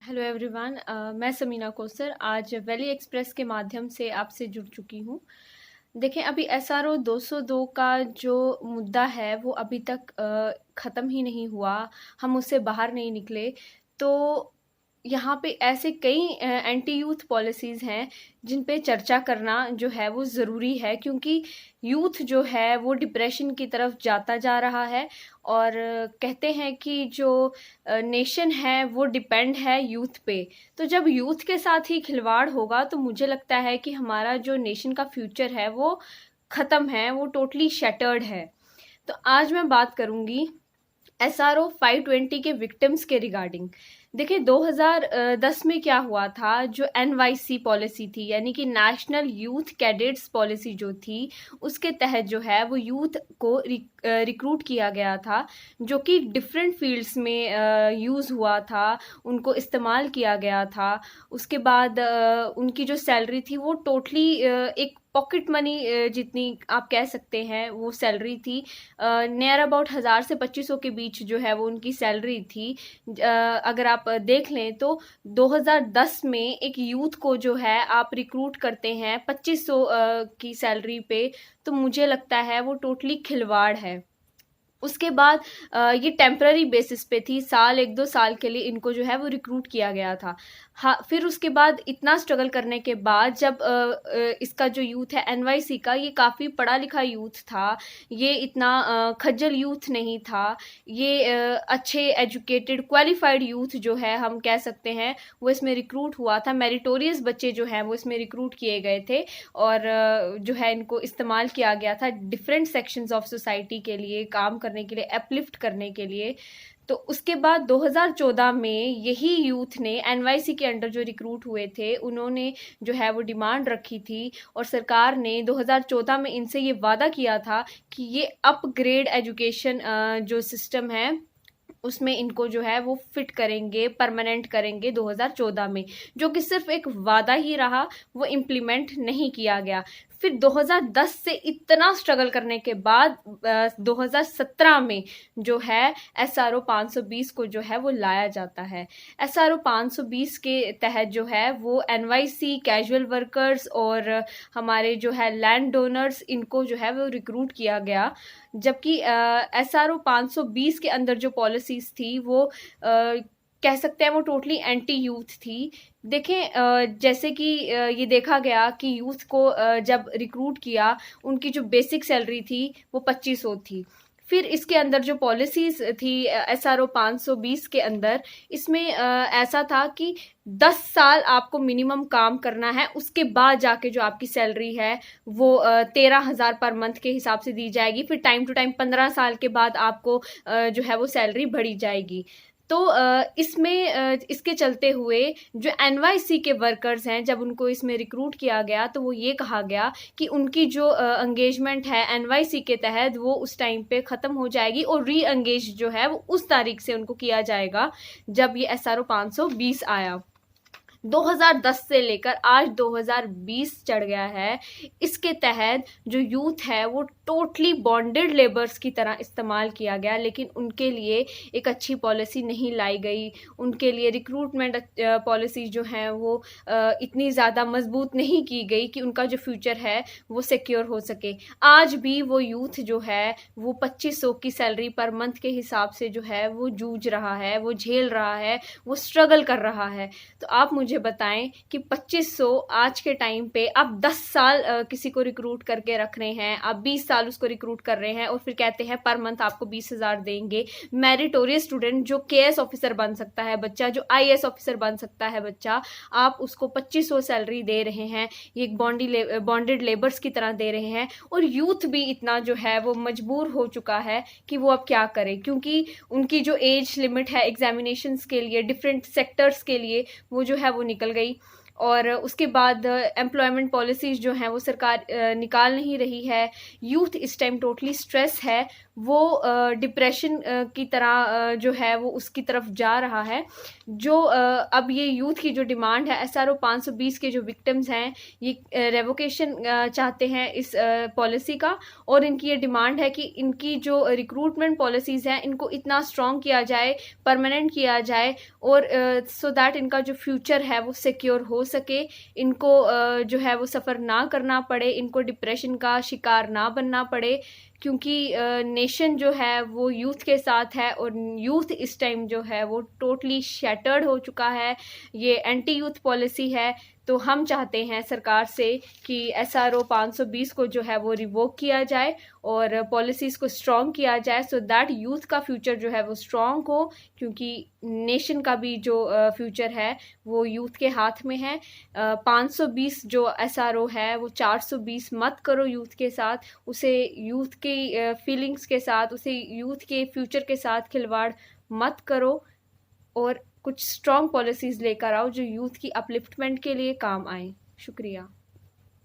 Hello everyone. मैं समीना कोसर आज valley express के माध्यम से आपसे जुड़ चुकी हूँ। देखें, अभी एसआरओ 202 का जो मुद्दा है वो अभी तक ख़त्म ही नहीं हुआ, हम उससे बाहर नहीं निकले। तो यहाँ पे ऐसे कई एंटी यूथ पॉलिसीज़ हैं जिन पे चर्चा करना जो है वो ज़रूरी है, क्योंकि यूथ जो है वो डिप्रेशन की तरफ जाता जा रहा है। और कहते हैं कि जो नेशन है वो डिपेंड है यूथ पे। तो जब यूथ के साथ ही खिलवाड़ होगा तो मुझे लगता है कि हमारा जो नेशन का फ्यूचर है वो ख़त्म है, वो टोटली शैटर्ड है। तो आज मैं बात करूँगी एसआरओ 520 के विक्टिम्स के रिगार्डिंग। देखिए, 2010 में क्या हुआ था, जो एनवाईसी पॉलिसी थी यानी कि नेशनल यूथ कैडेट्स पॉलिसी जो थी, उसके तहत जो है वो यूथ को रिक्रूट किया गया था, जो कि डिफरेंट फील्ड्स में यूज़ हुआ था, उनको इस्तेमाल किया गया था। उसके बाद उनकी जो सैलरी थी वो टोटली एक पॉकेट मनी जितनी आप कह सकते हैं वो सैलरी थी। नियर अबाउट 1000 से 2500 के बीच जो है वो उनकी सैलरी थी। अगर आप देख लें तो 2010 में एक यूथ को जो है आप रिक्रूट करते हैं 2500 की सैलरी पे, तो मुझे लगता है वो टोटली खिलवाड़ है। उसके बाद ये टेम्पररी बेसिस पे थी, साल 1-2 साल के लिए इनको जो है वो रिक्रूट किया गया था। हाँ, फिर उसके बाद इतना स्ट्रगल करने के बाद जब इसका जो यूथ है एनवाईसी का, ये काफ़ी पढ़ा लिखा यूथ था, ये इतना खज्जल यूथ नहीं था, ये अच्छे एजुकेटेड क्वालिफाइड यूथ जो है हम कह सकते हैं वो इसमें रिक्रूट हुआ था। मेरिटोरियस बच्चे जो हैं वो इसमें रिक्रूट किए गए थे और जो है इनको इस्तेमाल किया गया था डिफरेंट सेक्शंस ऑफ सोसाइटी के लिए काम करने के लिए, अपलिफ्ट करने के लिए। तो उसके बाद 2014 में यही यूथ ने एनवाईसी के अंडर जो रिक्रूट हुए थे उन्होंने जो है वो डिमांड रखी थी, और सरकार ने 2014 में इनसे ये वादा किया था कि ये अपग्रेड एजुकेशन जो सिस्टम है उसमें इनको जो है वो फिट करेंगे, परमानेंट करेंगे 2014 में, जो कि सिर्फ एक वादा ही रहा, वो इम्प्लीमेंट नहीं किया गया। फिर 2010 से इतना स्ट्रगल करने के बाद 2017 में जो है एसआरओ 520 को जो है वो लाया जाता है। एसआरओ 520 के तहत जो है वो एनवाईसी, कैजुअल वर्कर्स और हमारे जो है लैंड डोनर्स, इनको जो है वो रिक्रूट किया गया। जबकि एसआरओ 520 के अंदर जो पॉलिसीज थी वो कह सकते हैं वो टोटली एंटी यूथ थी। देखें, जैसे कि ये देखा गया कि यूथ को जब रिक्रूट किया, उनकी जो बेसिक सैलरी थी वो 2500 थी। फिर इसके अंदर जो पॉलिसीज थी एसआरओ 520 के अंदर, इसमें ऐसा था कि 10 साल आपको मिनिमम काम करना है, उसके बाद जाके जो आपकी सैलरी है वो 13,000 पर मंथ के हिसाब से दी जाएगी। फिर टाइम टू टाइम 15 साल के बाद आपको जो है वो सैलरी बढ़ी जाएगी। तो इसमें इसके चलते हुए जो एनवाईसी के वर्कर्स हैं, जब उनको इसमें रिक्रूट किया गया तो वो ये कहा गया कि उनकी जो एंगेजमेंट है एनवाईसी के तहत वो उस टाइम पे ख़त्म हो जाएगी, और री एंगेज जो है वो उस तारीख से उनको किया जाएगा जब ये एसआरओ 520 आया। 2010 से लेकर आज 2020 चढ़ गया है। इसके तहत जो यूथ है वो टोटली बॉन्डेड लेबर्स की तरह इस्तेमाल किया गया, लेकिन उनके लिए एक अच्छी पॉलिसी नहीं लाई गई। उनके लिए रिक्रूटमेंट पॉलिसी जो हैं वो इतनी ज़्यादा मजबूत नहीं की गई कि उनका जो फ्यूचर है वो सिक्योर हो सके। आज भी वो यूथ जो है वो 2500 की सैलरी पर मंथ के हिसाब से जो है वो जूझ रहा है, वो झेल रहा है, वो स्ट्रगल कर रहा है। तो आप मुझे बताएं कि 2500 आज के टाइम पे आप 10 साल किसी को रिक्रूट करके रख रहे हैं, आप 20 साल उसको रिक्रूट कर रहे हैं और फिर कहते हैं पर मंथ आपको 20,000 देंगे। मेरिटोरियस स्टूडेंट जो केएस ऑफिसर बन सकता है बच्चा, जो आईएएस ऑफिसर बन सकता है बच्चा, आप उसको 2500 सैलरी दे रहे हैं। ये एक बॉन्डेड लेबर्स की तरह दे रहे हैं। और यूथ भी इतना जो है वो मजबूर हो चुका है कि वो अब क्या करे, क्योंकि उनकी जो एज लिमिट है एग्जामिनेशंस के लिए, डिफरेंट सेक्टर्स के लिए, वो जो है वो निकल गई। और उसके बाद एम्प्लॉयमेंट पॉलिसीज़ जो हैं वो सरकार निकाल नहीं रही है। यूथ इस टाइम टोटली स्ट्रेस है, वो डिप्रेशन की तरह जो है वो उसकी तरफ जा रहा है। जो अब ये यूथ की जो डिमांड है, एसआरओ 520 के जो विक्टिम्स हैं ये रेवोकेशन चाहते हैं इस पॉलिसी का, और इनकी ये डिमांड है कि इनकी जो रिक्रूटमेंट पॉलिसीज़ हैं इनको इतना स्ट्रॉन्ग किया जाए, परमानेंट किया जाए, और सो दैट इनका जो फ्यूचर है वो सिक्योर हो सके, इनको जो है वो सफ़र ना करना पड़े, इनको डिप्रेशन का शिकार ना बनना पड़े, क्योंकि नेशन जो है वो यूथ के साथ है, और यूथ इस टाइम जो है वो टोटली शैटर्ड हो चुका है। ये एंटी यूथ पॉलिसी है। तो हम चाहते हैं सरकार से कि एसआरओ 520 को जो है वो रिवोक किया जाए और पॉलिसीज़ को स्ट्रॉन्ग किया जाए, सो दैट यूथ का फ्यूचर जो है वो स्ट्रॉन्ग हो, क्योंकि नेशन का भी जो फ्यूचर है वो यूथ के हाथ में है। 520 जो एसआरओ है वो 420 मत करो यूथ के साथ, उसे यूथ की फीलिंग्स के साथ, उसे यूथ के फ्यूचर के साथ खिलवाड़ मत करो, और कुछ स्ट्रॉन्ग पॉलिसीज़ लेकर आओ जो यूथ की अपलिफ्टमेंट के लिए काम आए। शुक्रिया।